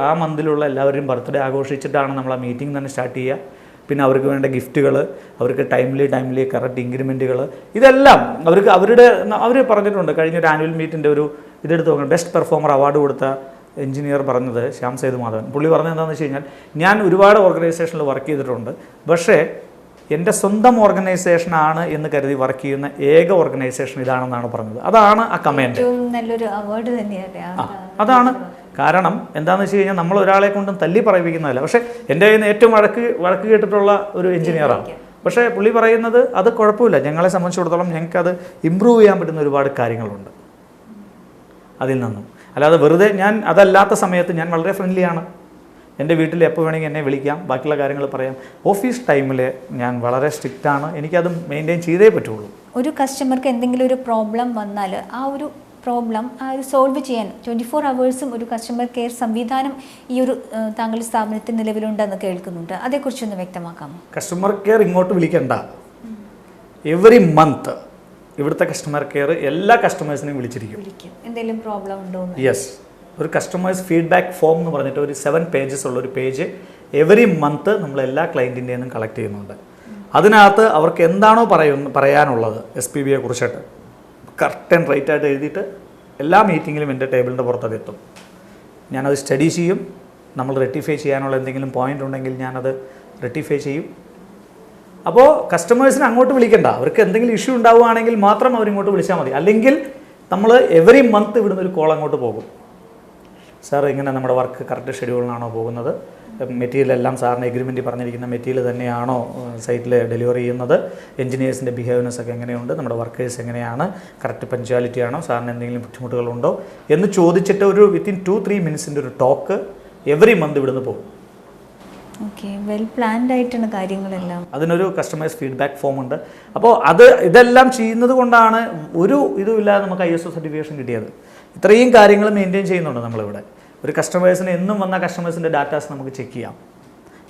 ആ മന്തിലുള്ള എല്ലാവരുടെയും ബർത്ത്ഡേ ആഘോഷിച്ചിട്ടാണ് നമ്മൾ ആ മീറ്റിംഗ് തന്നെ സ്റ്റാർട്ട് ചെയ്യുക. പിന്നെ അവർക്ക് വേണ്ട ഗിഫ്റ്റുകൾ, അവർക്ക് ടൈംലി കറക്റ്റ് ഇൻക്രിമെൻറ്റുകൾ, ഇതെല്ലാം അവർ പറഞ്ഞിട്ടുണ്ട്. കഴിഞ്ഞൊരു ആനുവൽ മീറ്റിൻ്റെ ഒരു ഇതെടുത്ത് നോക്കണം. ബെസ്റ്റ് പെർഫോമർ അവാർഡ് കൊടുത്ത എഞ്ചിനീയർ പറഞ്ഞത് ശ്യാം സേതു മാധവൻ. പുള്ളി പറഞ്ഞത് എന്താണെന്ന് വെച്ച് കഴിഞ്ഞാൽ, ഞാൻ ഒരുപാട് ഓർഗനൈസേഷനിൽ വർക്ക് ചെയ്തിട്ടുണ്ട്, പക്ഷേ എൻ്റെ സ്വന്തം ഓർഗനൈസേഷനാണ് എന്ന് കരുതി വർക്ക് ചെയ്യുന്ന ഏക ഓർഗനൈസേഷൻ ഇതാണെന്നാണ് പറഞ്ഞത്. അതാണ് ആ കമൻറ്റ്. നല്ലൊരു അവാർഡ് തന്നെയല്ലേ. അതാണ് കാരണം. എന്താണെന്ന് വെച്ച് കഴിഞ്ഞാൽ നമ്മൾ ഒരാളെ കൊണ്ടും തല്ലി പറയിപ്പിക്കുന്നതല്ല. പക്ഷേ എൻ്റെ കയ്യിൽ നിന്ന് ഏറ്റവും വഴക്ക് കേട്ടിട്ടുള്ള ഒരു എഞ്ചിനീയറാണ്. പക്ഷേ പുള്ളി പറയുന്നത് അത് കുഴപ്പമില്ല, ഞങ്ങളെ സംബന്ധിച്ചിടത്തോളം ഞങ്ങൾക്കത് ഇമ്പ്രൂവ് ചെയ്യാൻ പറ്റുന്ന ഒരുപാട് കാര്യങ്ങളുണ്ട് അതിൽ നിന്നും. അല്ലാതെ വെറുതെ അതല്ലാത്ത സമയത്ത് ഞാൻ വളരെ ഫ്രണ്ട്ലിയാണ്. എൻ്റെ വീട്ടിൽ എപ്പോൾ വേണമെങ്കിൽ എന്നെ വിളിക്കാം, ബാക്കിയുള്ള കാര്യങ്ങൾ പറയാം. ഓഫീസ് ടൈമിൽ ഞാൻ വളരെ സ്ട്രിക്റ്റാണ്, എനിക്കത് മെയിൻറ്റെയിൻ ചെയ്തേ പറ്റുള്ളൂ. ഒരു കസ്റ്റമർക്ക് എന്തെങ്കിലും ഒരു പ്രോബ്ലം വന്നാൽ ആ ഒരു പ്രോബ്ലം സോൾവ് ചെയ്യാൻ 24 hours ഒരു കസ്റ്റമർ കെയർ സംവിധാനം ഈ ഒരു താങ്കളുടെ സ്ഥാപനത്തിൽ നിലവിലുണ്ടെന്ന് കേൾക്കുന്നുണ്ട്. അതേക്കുറിച്ചൊന്ന് വ്യക്തമാക്കാമോ? കസ്റ്റമർ കെയർ ഇങ്ങോട്ട് വിളിക്കണ്ട. എവറി മന്ത് ഇവിടുത്തെ കസ്റ്റമർ കെയർ എല്ലാ കസ്റ്റമേഴ്സിനെയും വിളിച്ചിരിക്കും. എന്തെങ്കിലും പ്രോബ്ലം ഉണ്ടോ? യെസ്. ഒരു കസ്റ്റമേഴ്സ് ഫീഡ്ബാക്ക് ഫോം എന്ന് പറഞ്ഞിട്ട് ഒരു 7 pages ഉള്ള ഒരു പേജ് എവറി മന്ത് നമ്മൾ എല്ലാ ക്ലയൻറ്റിൻ്റെ നിന്നും കളക്ട് ചെയ്യുന്നുണ്ട്. അതിനകത്ത് അവർക്ക് എന്താണോ പറയാനുള്ളത് SPBയെ കുറിച്ചിട്ട് കറക്റ്റ് ആൻഡ് റൈറ്റ് ആയിട്ട് എഴുതിയിട്ട് എല്ലാ മീറ്റിങ്ങിലും എൻ്റെ ടേബിളിൻ്റെ പുറത്തത് എത്തും. ഞാനത് സ്റ്റഡി ചെയ്യും. നമ്മൾ റെക്ടിഫൈ ചെയ്യാനുള്ള എന്തെങ്കിലും പോയിൻ്റ് ഉണ്ടെങ്കിൽ ഞാനത് റെക്ടിഫൈ ചെയ്യും. അപ്പോൾ കസ്റ്റമേഴ്സിനെ അങ്ങോട്ട് വിളിക്കണ്ട. അവർക്ക് എന്തെങ്കിലും ഇഷ്യൂ ഉണ്ടാവുകയാണെങ്കിൽ മാത്രം അവരിങ്ങോട്ട് വിളിച്ചാൽ മതി. അല്ലെങ്കിൽ നമ്മൾ എവറി മന്ത് ഇവിടുന്ന് ഒരു കോൾ അങ്ങോട്ട് പോകും. സാർ ഇങ്ങനെ നമ്മുടെ വർക്ക് കറക്റ്റ് ഷെഡ്യൂളിനാണോ പോകുന്നത്? മെറ്റീരിയൽ എല്ലാം സാറിന് എഗ്രിമെൻറ്റ് പറഞ്ഞിരിക്കുന്ന മെറ്റീരിയൽ തന്നെയാണോ സൈറ്റിൽ ഡെലിവറി ചെയ്യുന്നത്? എഞ്ചിനീയേഴ്സിൻ്റെ ബിഹേവിയർസ് ഒക്കെ എങ്ങനെയുണ്ട്? നമ്മുടെ വർക്കേഴ്സ് എങ്ങനെയാണ്? കറക്റ്റ് പഞ്ച്വാലിറ്റി ആണോ? സാറിന് എന്തെങ്കിലും ബുദ്ധിമുട്ടുകളുണ്ടോ എന്ന് ചോദിച്ചിട്ട് ഒരു വിത്തിൻ 2-3 minutes ഒരു ടോക്ക് എവറി മന്ത് ഇവിടുന്ന് പോകും. ഓക്കെ, വെൽ പ്ലാൻഡ് ആയിട്ടാണ് കാര്യങ്ങളെല്ലാം. അതിനൊരു കസ്റ്റമേഴ്സ് ഫീഡ്ബാക്ക് ഫോം ഉണ്ട്. അപ്പോൾ ഇതെല്ലാം ചെയ്യുന്നത് കൊണ്ടാണ് ഒരു ഇതുമില്ലാതെ നമുക്ക് ISO സർട്ടിഫിക്കേഷൻ കിട്ടിയത്. ഇത്രയും കാര്യങ്ങൾ മെയിൻറ്റെയിൻ ചെയ്യുന്നുണ്ട് നമ്മളിവിടെ. ഒരു കസ്റ്റമേഴ്സിന് എന്നും വന്ന കസ്റ്റമേഴ്സിൻ്റെ ഡാറ്റാസ് നമുക്ക് ചെക്ക് ചെയ്യാം.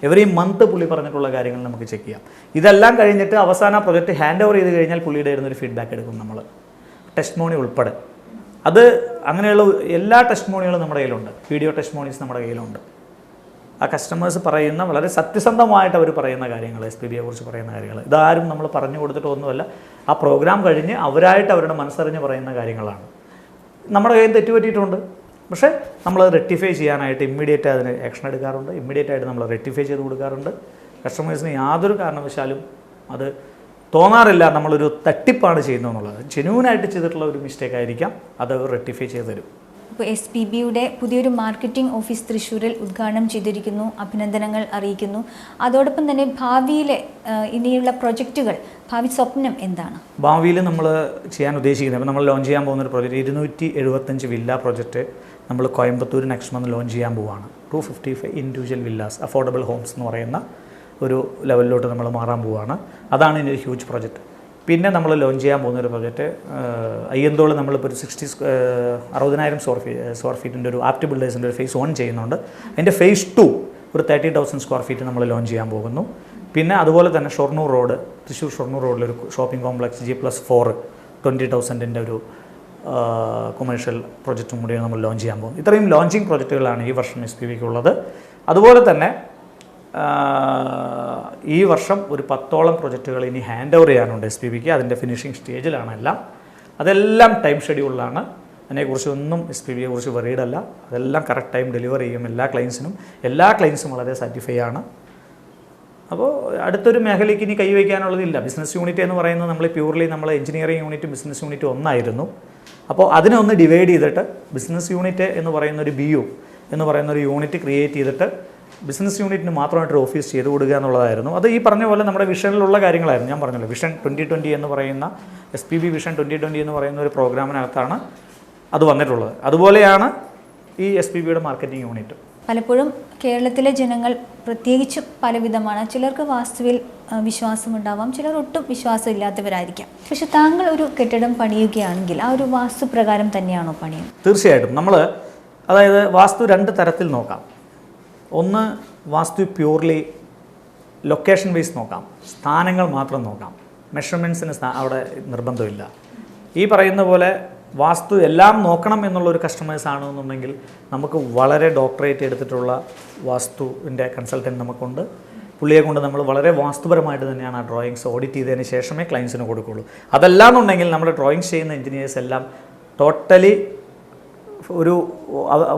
എവറി മന്ത് പുള്ളി പറഞ്ഞിട്ടുള്ള കാര്യങ്ങൾ നമുക്ക് ചെക്ക് ചെയ്യാം. ഇതെല്ലാം കഴിഞ്ഞിട്ട് അവസാന പ്രൊജക്റ്റ് ഹാൻഡ് ഓവർ ചെയ്ത് കഴിഞ്ഞാൽ പുള്ളിയുടെ ഇരുന്നൊരു ഫീഡ്ബാക്ക് എടുക്കും നമ്മൾ, ടെസ്റ്റിമോണി ഉൾപ്പെടെ. അങ്ങനെയുള്ള എല്ലാ ടെസ്റ്റിമോണികളും നമ്മുടെ കയ്യിലുണ്ട്. വീഡിയോ ടെസ്റ്റിമോണീസ് നമ്മുടെ കയ്യിലുണ്ട്. ആ കസ്റ്റമേഴ്സ് പറയുന്ന വളരെ സത്യസന്ധമായിട്ട് അവർ പറയുന്ന കാര്യങ്ങൾ, SPBയെ കുറിച്ച് പറയുന്ന കാര്യങ്ങൾ, ഇതാരും നമ്മൾ പറഞ്ഞു കൊടുത്തിട്ടൊന്നുമല്ല. ആ പ്രോഗ്രാം കഴിഞ്ഞ് അവരായിട്ട് അവരുടെ മനസ്സറിഞ്ഞ് പറയുന്ന കാര്യങ്ങളാണ്. നമ്മുടെ കയ്യിൽ തെറ്റുപറ്റിയിട്ടുണ്ട്, പക്ഷേ നമ്മൾ റെക്ടിഫൈ ചെയ്യാനായിട്ട് ഇമ്മീഡിയറ്റ് അതിന് ആക്ഷൻ എടുക്കാറുണ്ട്. ഇമ്മീഡിയറ്റ് ആയിട്ട് നമ്മൾ റെക്ടിഫൈ ചെയ്ത് കൊടുക്കാറുണ്ട്. കസ്റ്റമേഴ്സിന് യാതൊരു കാരണവശാലും അത് തോന്നാറില്ല നമ്മളൊരു തട്ടിപ്പാണ് ചെയ്യുന്നതെന്നുള്ളത്. ജെന്യൂനായിട്ട് ചെയ്തിട്ടുള്ള ഒരു മിസ്റ്റേക്ക് ആയിരിക്കാം, അത് റെക്ടിഫൈ ചെയ്ത് തരും. ഇപ്പോൾ SPBയുടെ പുതിയൊരു മാർക്കറ്റിംഗ് ഓഫീസ് തൃശ്ശൂരിൽ ഉദ്ഘാടനം ചെയ്തിരിക്കുന്നു. അഭിനന്ദനങ്ങൾ അറിയിക്കുന്നു. അതോടൊപ്പം തന്നെ ഭാവിയിലെ ഇനിയുള്ള പ്രൊജക്റ്റുകൾ, ഭാവി സ്വപ്നം എന്താണ്? ഭാവിയിൽ നമ്മൾ ചെയ്യാൻ ഉദ്ദേശിക്കുന്നത്, നമ്മൾ ലോഞ്ച് ചെയ്യാൻ പോകുന്നൊരു പ്രോജക്റ്റ് 275 വില്ല പ്രോജക്റ്റ് നമ്മൾ കോയമ്പത്തൂർ നെക്സ്റ്റ് മന്ത് ലോഞ്ച് ചെയ്യാൻ പോവുകയാണ്. 255 ഇൻഡിവിജ്വൽ വില്ലാസ്, അഫോർഡബിൾ ഹോംസ് എന്ന് പറയുന്ന ഒരു ലെവലിലോട്ട് നമ്മൾ മാറാൻ പോവുകയാണ്. അതാണ് ഇതിൻ്റെ ഒരു ഹ്യൂജ് പ്രോജക്റ്റ്. പിന്നെ നമ്മൾ ലോഞ്ച് ചെയ്യാൻ പോകുന്നൊരു പ്രോജക്റ്റ് അയ്യന്തോൾ നമ്മളിപ്പോൾ ഒരു 60,000 സ്ക്വയർ ഫീറ്റിൻ്റെ ഒരു ആപ്റ്റ് ബിൽഡേഴ്സിൻ്റെ ഒരു phase 1 ചെയ്യുന്നുണ്ട്. അതിൻ്റെ phase 2 ഒരു 30,000 സ്ക്വയർ ഫീറ്റ് നമ്മൾ ലോഞ്ച് ചെയ്യാൻ പോകുന്നു. പിന്നെ അതുപോലെ തന്നെ ഷൊർണൂർ റോഡ്, തൃശ്ശൂർ ഷൊർണൂർ റോഡിലൊരു ഷോപ്പിംഗ് കോംപ്ലക്സ് G+4 20,000-ൻ്റെ ഒരു കൊമേഴ്ഷ്യൽ പ്രൊജക്റ്റും കൂടി നമ്മൾ ലോഞ്ച് ചെയ്യാൻ പോകും. ഇത്രയും ലോഞ്ചിങ് പ്രൊജക്റ്റുകളാണ് ഈ വർഷം SPBക്കുള്ളത്. അതുപോലെ തന്നെ ഈ വർഷം ഒരു 10ഓളം പ്രൊജക്റ്റുകൾ ഇനി ഹാൻഡ് ഓവർ ചെയ്യാനുണ്ട് SPBക്ക്. അതിൻ്റെ ഫിനിഷിംഗ് സ്റ്റേജിലാണ് എല്ലാം. അതെല്ലാം ടൈം ഷെഡ്യൂളിലാണ്. അതിനെക്കുറിച്ചൊന്നും SPBയെ കുറിച്ച് വറീഡ് അല്ല. അതെല്ലാം കറക്റ്റ് ടൈം ഡെലിവർ ചെയ്യും എല്ലാ ക്ലയൻസും വളരെ സാറ്റിസ്ഫൈ ആണ്. അപ്പോൾ അടുത്തൊരു മേഖലയ്ക്ക് ഇനി കൈവയ്ക്കാനുള്ളതില്ല. ബിസിനസ് യൂണിറ്റ് എന്ന് പറയുന്നത് നമ്മൾ പ്യൂർലി നമ്മൾ എഞ്ചിനീയറിംഗ് യൂണിറ്റും ബിസിനസ് യൂണിറ്റും ഒന്നായിരുന്നു. അപ്പോൾ അതിനെ ഒന്ന് ഡിവൈഡ് ചെയ്തിട്ട് ബിസിനസ് യൂണിറ്റ് എന്ന് പറയുന്ന ഒരു BU എന്ന് പറയുന്ന ഒരു യൂണിറ്റ് ക്രിയേറ്റ് ചെയ്തിട്ട് ബിസിനസ് യൂണിറ്റിന് മാത്രമായിട്ടൊരു ഓഫീസ് ചെയ്ത് കൊടുക്കുക എന്നുള്ളതായിരുന്നു. അത് ഈ പറഞ്ഞ പോലെ നമ്മുടെ വിഷനിലുള്ള കാര്യങ്ങളായിരുന്നു. ഞാൻ പറഞ്ഞല്ലോ, വിഷൻ 2020 എന്ന് പറയുന്ന SPB വിഷൻ 2020 എന്ന് പറയുന്ന ഒരു പ്രോഗ്രാമിനകത്താണ് അത് വന്നിട്ടുള്ളത്. അതുപോലെയാണ് ഈ SPBയുടെ മാർക്കറ്റിംഗ് യൂണിറ്റ്. പലപ്പോഴും കേരളത്തിലെ ജനങ്ങൾ പ്രത്യേകിച്ചും പലവിധമാണ്. ചിലർക്ക് വാസ്തുവിൽ വിശ്വാസമുണ്ടാവാം, ചിലർ ഒട്ടും വിശ്വാസമില്ലാത്തവരായിരിക്കാം. പക്ഷെ താങ്കൾ ഒരു കെട്ടിടം പണിയുകയാണെങ്കിൽ ആ ഒരു വാസ്തു പ്രകാരം തന്നെയാണോ പണിയുന്നത്? തീർച്ചയായിട്ടും. നമ്മൾ വാസ്തു 2 തരത്തിൽ നോക്കാം. ഒന്ന്, വാസ്തു പ്യൂർലി ലൊക്കേഷൻ വൈസ് നോക്കാം, സ്ഥാനങ്ങൾ മാത്രം നോക്കാം, മെഷർമെൻറ്റ്സിന് അവിടെ നിർബന്ധമില്ല. ഈ പറയുന്ന പോലെ വാസ്തു എല്ലാം നോക്കണം എന്നുള്ളൊരു കസ്റ്റമേഴ്സ് ആണെന്നുണ്ടെങ്കിൽ നമുക്ക് വളരെ ഡോക്ടറേറ്റ് എടുത്തിട്ടുള്ള വാസ്തുവിൻ്റെ കൺസൾട്ടൻറ്റ് നമുക്കുണ്ട്. പുള്ളിയെ കൊണ്ട് നമ്മൾ വളരെ വാസ്തുപരമായിട്ട് തന്നെയാണ് ആ ഡ്രോയിങ്സ് ഓഡിറ്റ് ചെയ്തതിന് ശേഷമേ ക്ലയൻസിന് കൊടുക്കുകയുള്ളൂ. അതല്ലാന്നുണ്ടെങ്കിൽ നമ്മുടെ ഡ്രോയിങ്സ് ചെയ്യുന്ന എഞ്ചിനീയേഴ്സ് എല്ലാം ടോട്ടലി ഒരു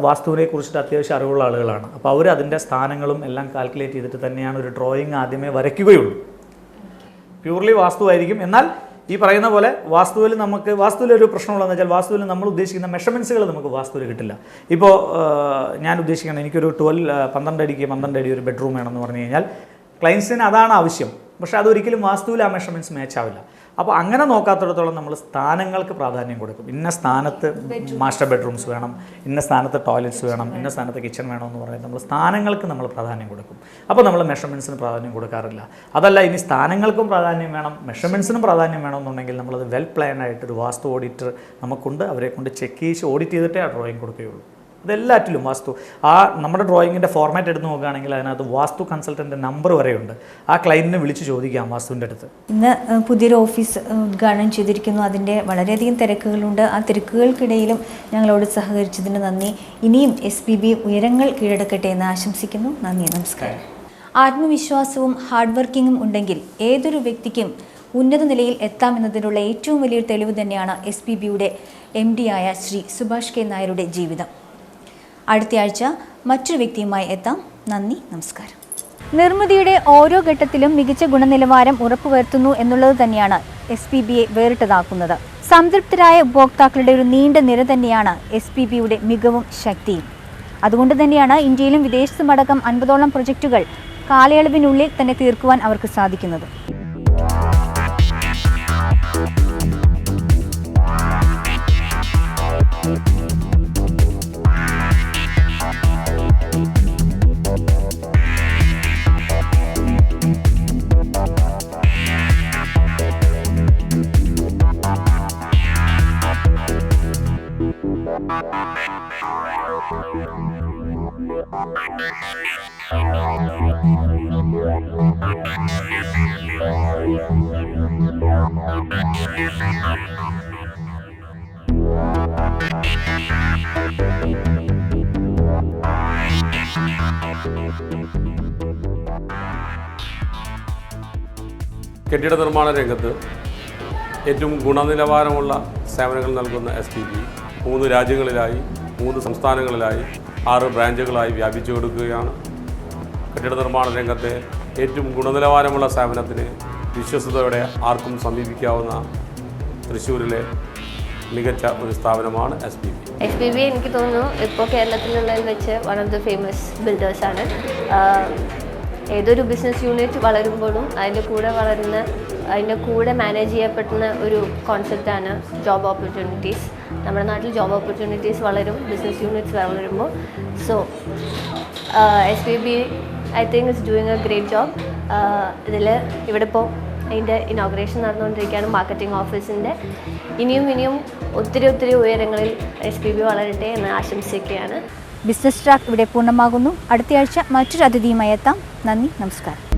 വാസ്തുവിനെ കുറിച്ചിട്ട് അത്യാവശ്യം അറിവുള്ള ആളുകളാണ്. അപ്പോൾ അവർ അതിൻ്റെ സ്ഥാനങ്ങളും എല്ലാം കാൽക്കുലേറ്റ് ചെയ്തിട്ട് തന്നെയാണ് ഒരു ഡ്രോയിങ് ആദ്യമേ വരയ്ക്കുകയുള്ളൂ. പ്യൂർലി വാസ്തു ആയിരിക്കും. എന്നാൽ ഈ പറയുന്ന പോലെ വാസ്തുവിലൊരു പ്രശ്നമുള്ളതെന്ന് വെച്ചാൽ വാസ്തുവിൽ നമ്മൾ ഉദ്ദേശിക്കുന്ന മെഷർമെൻറ്റ്സുകൾ നമുക്ക് വാസ്തുവിൽ കിട്ടില്ല. ഇപ്പോൾ ഞാൻ ഉദ്ദേശിക്കുന്നത് എനിക്കൊരു 12 അടിക്ക് 12 അടി ഒരു ബെഡ്റൂം വേണമെന്ന് പറഞ്ഞു കഴിഞ്ഞാൽ ക്ലയൻസിന് അതാണ് ആവശ്യം. പക്ഷേ അതൊരിക്കലും വാസ്തുവിൽ ആ മെഷർമെൻറ്റ്സ് മാച്ച് ആവില്ല. അപ്പോൾ അങ്ങനെ നോക്കാത്തിടത്തോളം നമ്മൾ സ്ഥാനങ്ങൾക്ക് പ്രാധാന്യം കൊടുക്കും. ഇന്ന സ്ഥാനത്ത് മാസ്റ്റർ ബെഡ്റൂംസ് വേണം, ഇന്ന സ്ഥാനത്ത് ടോയ്ലറ്റ്സ് വേണം, ഇന്ന സ്ഥാനത്ത് കിച്ചൺ വേണമെന്ന് പറയുന്നത് നമ്മൾ സ്ഥാനങ്ങൾക്ക് നമ്മൾ പ്രാധാന്യം കൊടുക്കും. അപ്പോൾ നമ്മൾ മെഷർമെൻറ്റ്സിന് പ്രാധാന്യം കൊടുക്കാറില്ല. അതല്ല, ഇനി സ്ഥാനങ്ങൾക്കും പ്രാധാന്യം വേണം, മെഷർമെൻറ്റ്സിനും പ്രാധാന്യം വേണമെന്നുണ്ടെങ്കിൽ നമ്മളത് വെൽ പ്ലാൻഡ് ആയിട്ടൊരു വാസ്തു ഓഡിറ്റർ നമുക്കുണ്ട്. അവരെ കൊണ്ട് ചെക്ക് ചെയ്ത് ഓഡിറ്റ് ചെയ്തിട്ടേ ആ ഡ്രോയിങ് കൊടുക്കുകയുള്ളൂ. അതെല്ലാറ്റിലും വാസ്തു നമ്മുടെ ഡ്രോയിങ്ങിൻ്റെ ഫോർമാറ്റ് എടുത്ത് നോക്കുകയാണെങ്കിൽ അതിനകത്ത് വാസ്തു കൺസൾട്ടൻ്റെ നമ്പർ വരെയുണ്ട്. ആ ക്ലയൻറ്റിനെ വിളിച്ച് ചോദിക്കാം വാസ്തുവിൻ്റെ അടുത്ത്. ഇന്ന് പുതിയൊരു ഓഫീസ് ഉദ്ഘാടനം ചെയ്തിരിക്കുന്നു. അതിൻ്റെ വളരെയധികം തിരക്കുകളുണ്ട്. ആ തിരക്കുകൾക്കിടയിലും ഞങ്ങളോട് സഹകരിച്ചതിന് നന്ദി. ഇനിയും SPB ഉയരങ്ങൾ കീഴടക്കട്ടെ എന്ന് ആശംസിക്കുന്നു. നന്ദി, നമസ്കാരം. ആത്മവിശ്വാസവും ഹാർഡ് വർക്കിങ്ങും ഉണ്ടെങ്കിൽ ഏതൊരു വ്യക്തിക്കും ഉന്നത നിലയിൽ എത്താമെന്നതിനുള്ള ഏറ്റവും വലിയൊരു തെളിവ് തന്നെയാണ് SPBയുടെ MD ആയ ശ്രീ സുഭാഷ് കെ നായരുടെ ജീവിതം. അടുത്തയാഴ്ച മറ്റൊരു വ്യക്തിയുമായി എത്താം. നന്ദി, നമസ്കാരം. നിർമ്മിതിയുടെ ഓരോ ഘട്ടത്തിലും മികച്ച ഗുണനിലവാരം ഉറപ്പുവരുത്തുന്നു എന്നുള്ളത് തന്നെയാണ് SPBയെ വേറിട്ടതാക്കുന്നത്. സംതൃപ്തരായ ഉപഭോക്താക്കളുടെ ഒരു നീണ്ട നിര തന്നെയാണ് SPBയുടെ മികവും ശക്തിയും. അതുകൊണ്ട് തന്നെയാണ് ഇന്ത്യയിലും വിദേശത്തുമടക്കം 50ഓളം പ്രൊജക്റ്റുകൾ കാലയളവിനുള്ളിൽ തന്നെ തീർക്കുവാൻ അവർക്ക് സാധിക്കുന്നത്. കെട്ടിട നിർമ്മാണ രംഗത്ത് ഏറ്റവും ഗുണനിലവാരമുള്ള സേവനങ്ങൾ നൽകുന്ന SPB 3 രാജ്യങ്ങളിലായി 3 സംസ്ഥാനങ്ങളിലായി 6 ബ്രാഞ്ചുകളായി വ്യാപിച്ചു കൊടുക്കുകയാണ്. കെട്ടിട നിർമ്മാണ രംഗത്തെ ഏറ്റവും ഗുണനിലവാരമുള്ള സേവനത്തിന് വിശ്വസ്തയോടെ ആർക്കും സമീപിക്കാവുന്ന തൃശ്ശൂരിലെ മികച്ച ഒരു സ്ഥാപനമാണ് SPB. SPB എനിക്ക് തോന്നുന്നു ഇപ്പോൾ കേരളത്തിലുള്ളതിൽ വെച്ച് വൺ ഓഫ് ദ ഫേമസ് ബിൽഡേഴ്സാണ്. ഏതൊരു ബിസിനസ് യൂണിറ്റ് വളരുമ്പോഴും അതിൻ്റെ കൂടെ മാനേജ് ചെയ്യപ്പെടുന്ന ഒരു കോൺസെപ്റ്റാണ് ജോബ് ഓപ്പർച്യൂണിറ്റീസ്. നമ്മുടെ നാട്ടിൽ ജോബ് ഓപ്പർച്യൂണിറ്റീസ് വളരും, ബിസിനസ് യൂണിറ്റ്സ് വളരുമ്പോൾ. So SPB I think is doing A great job. ഇവിടെ ഇപ്പോൾ അതിൻ്റെ ഇനോഗ്രേഷൻ നടന്നുകൊണ്ടിരിക്കുകയാണ് മാർക്കറ്റിംഗ് ഓഫീസിൻ്റെ. ഇനിയും ഒത്തിരി ഉയരങ്ങളിൽ SPB വളരട്ടെ എന്ന് ആശംസിക്കുകയാണ്. ബിസിനസ് ട്രാക്ക് ഇവിടെ പൂർണ്ണമാകുന്നു. അടുത്തയാഴ്ച മറ്റൊരു അതിഥിയുമായി എത്താം. നന്ദി, നമസ്കാരം.